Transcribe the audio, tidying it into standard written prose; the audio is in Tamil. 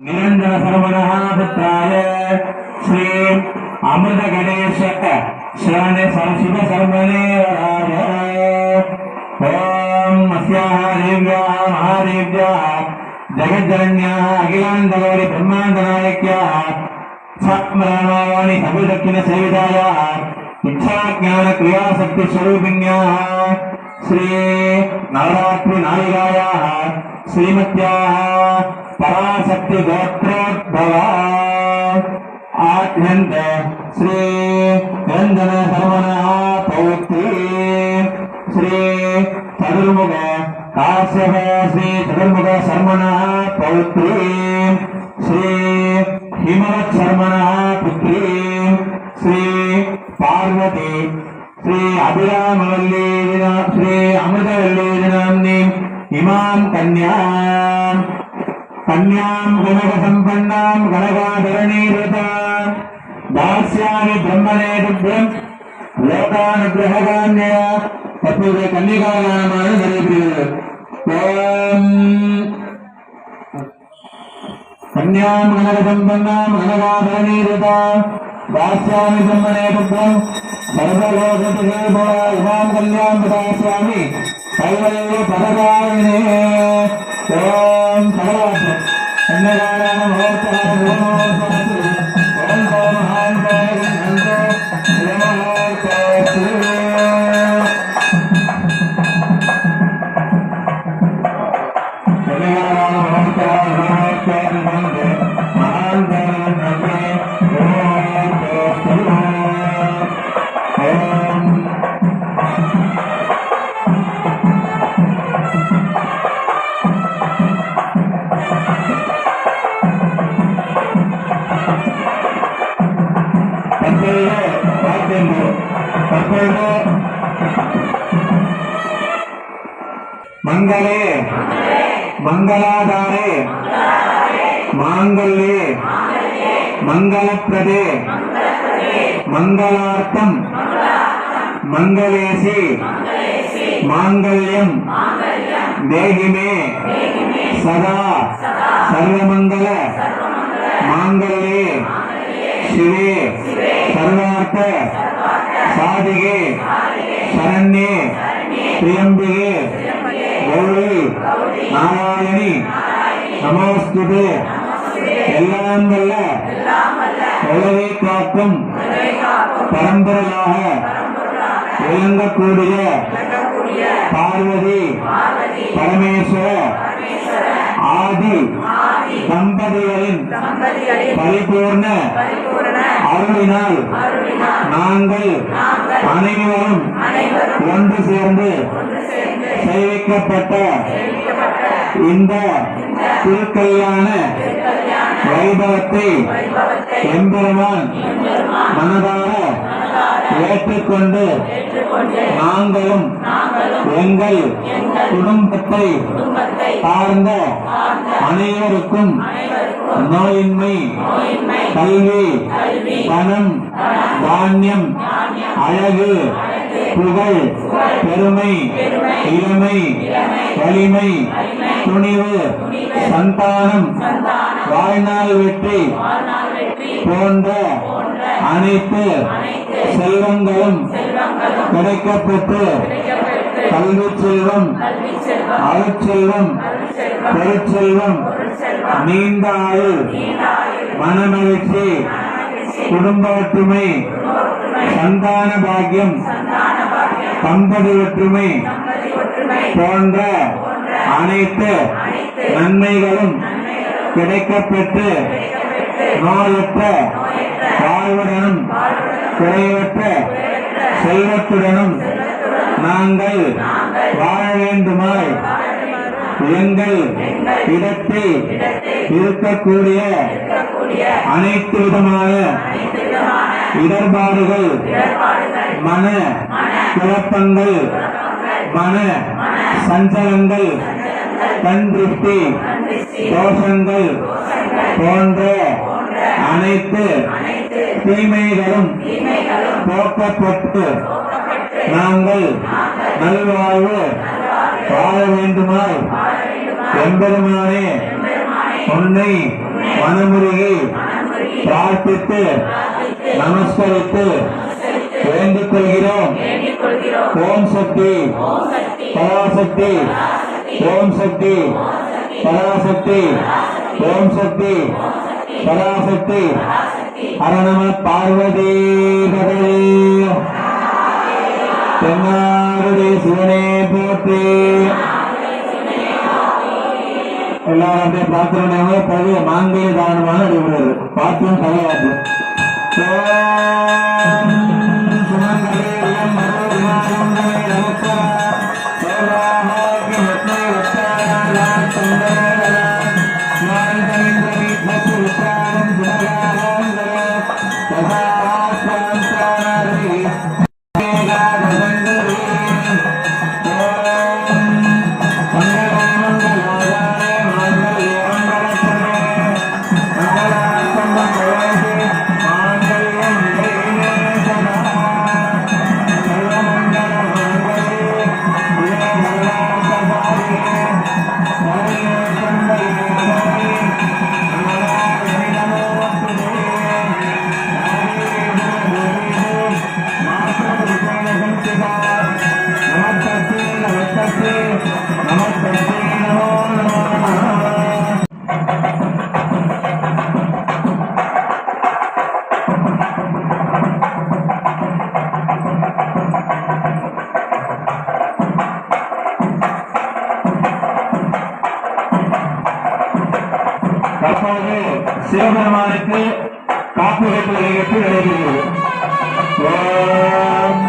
निरंजन सर्वणः पुत्राय श्री अमृत गणेश शरण सरस्वती सर्वणे ओम अस्याः देव्याः महादेव्याः जगज्जनन्याः अखिलाण्डगौरी ब्रह्माण्डनायक्याः सत्मरामायणी सबुदक्षिण सेवितायाः इच्छाज्ञान क्रियाशक्ति स्वरूपिण्याः श्री नवरात्रि नायिकायाः श्रीमत्याः पराशक्ति गोत्रोद्भवा आद्यन्त श्री निरंजन सर्वणः पौत्री श्री चतुर्मुख काश्यप श्री चतुर्मुख शर्मणः पौत्री श्री हिमवत् शर्मणः पुत्री श्री पार्वती श्री अभिरामवल्ली श्री अमृतवल्ली नाम्नी इमां कन्यां गणक संपन्नां गणकाधरणीरतां दास्यामि ब्रह्मणे तुभ्यं लोकानुग्रहकान्यया तत्पुरुष कन्यकानामानि धरेभिः ओम कन्यां गणक संपन्नां गणकाधरणीरतां दास्यामि ब्रह्मणे तुभ्यं सर्वलोकपते भव इमां कन्यां दास्यामि कैवल्य पदकारिणे ओम सर्वत्र अन्नदानं मुहूर्तः पूर्णोऽस्तु ओम महान्तो मंगले मंगलाधारे मांगल्ये मंगलप्रदे मंगलार्थम मंगलेशी मांगल्यम देहि मे सदा सर्वमंगल मांगल्ये शिवे सर्वार्थ साधिके शरण्ये त्र्यंबिके गौरी नारायणी नमोस्तुते எல்லாம் வல்ல உலகை காக்கும் பரம்பரையாக விளங்கக்கூடிய பார்வதி பரமேஸ்வர ஆதி தம்பதிகளின் பரிபூர்ண அருளினால் நாங்கள் அனைவரும் ஒன்று சேர்ந்து செய்விக்கப்பட்ட இந்த திருக்கல்யாண வைபவத்தை எம்பெருமான் மனதார ஏற்றுக்கொண்டு நாங்களும் எங்கள் குடும்பத்தை சார்ந்த அனைவருக்கும் நோயின்மை கல்வி பணம் தானியம் அழகு புகழ் பெருமை இளமை வலிமை துணிவு சந்தானம் வாழ்நாள் வெற்றி போன்ற அனைத்து செல்வங்களும் கிடைக்கப்பெற்று கல்வி செல்வம் அருட்செல்வம் பொருட்செல்வம் நீண்ட ஆயுள் மனமகிழ்ச்சி குடும்ப ஒற்றுமை சந்தான பாக்கியம் தம்பதி ஒற்றுமை போன்ற அனைத்து நன்மைகளும் கிடைக்கப்பெற்று நோயற்ற வாழ்வுடனும் குறைவற்ற செல்வத்துடனும் நாங்கள் வாழ வேண்டுமாய் எங்கள் இடத்தில் இருக்கக்கூடிய அனைத்து விதமான இடர்பாடுகள் மன குழப்பங்கள் மன சஞ்சலங்கள் கண் திருஷ்டி தோஷங்கள் போன்ற அனைத்து தீமைகளும் போக்கப்பட்டு நாங்கள் நல்வாழ்வு வாழ வேண்டுமாய் எம்பெருமானே உன்னை மனமுருகி பிரார்த்தித்து நமஸ்கரித்து வேண்டிக் கொள்கிறோம். ஓம் சக்தி பராசக்தி, ஓம் சக்தி பராசக்தி, ஓம் சக்தி பராசக்தி. ஹர நம பார்வதி பகவே. தென்னாடுடைய சிவனே போற்றி. எல்லாரும் அப்படியே பிரார்த்தனை பதிவு மாங்கல்ய தாரணமாக நடைபெறுகிறது. பாத்தியம் தலையாட்டு தற்போது சிவபெருமானுக்கு காப்பு கட்டுதல் நிகழ்ச்சி நடைபெறுகிறது. ஓம்